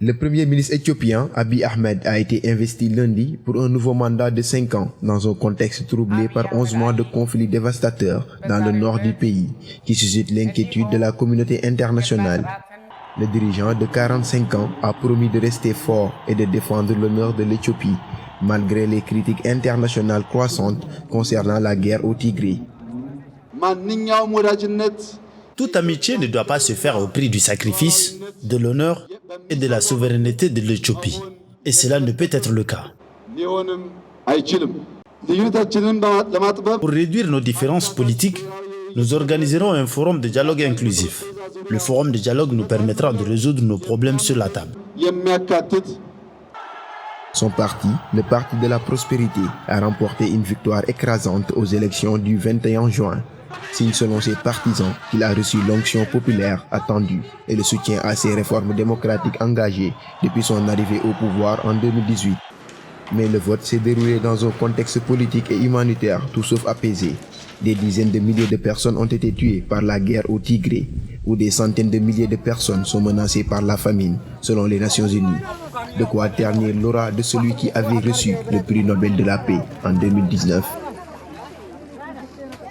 Le premier ministre éthiopien Abiy Ahmed a été investi lundi pour un nouveau mandat de 5 ans dans un contexte troublé par 11 mois de conflits dévastateurs dans le nord du pays qui suscite l'inquiétude de la communauté internationale. Le dirigeant de 45 ans a promis de rester fort et de défendre l'honneur de l'Éthiopie malgré les critiques internationales croissantes concernant la guerre au Tigré. Toute amitié ne doit pas se faire au prix du sacrifice, de l'honneur et de la souveraineté de l'Éthiopie. Et cela ne peut être le cas. Pour réduire nos différences politiques, nous organiserons un forum de dialogue inclusif. Le forum de dialogue nous permettra de résoudre nos problèmes sur la table. Son parti, le Parti de la Prospérité, a remporté une victoire écrasante aux élections du 21 juin. Signe selon ses partisans qu'il a reçu l'onction populaire attendue et le soutien à ses réformes démocratiques engagées depuis son arrivée au pouvoir en 2018. Mais le vote s'est déroulé dans un contexte politique et humanitaire tout sauf apaisé. Des dizaines de milliers de personnes ont été tuées par la guerre au Tigré, où des centaines de milliers de personnes sont menacées par la famine, selon les Nations Unies. De quoi ternir l'aura de celui qui avait reçu le prix Nobel de la paix en 2019.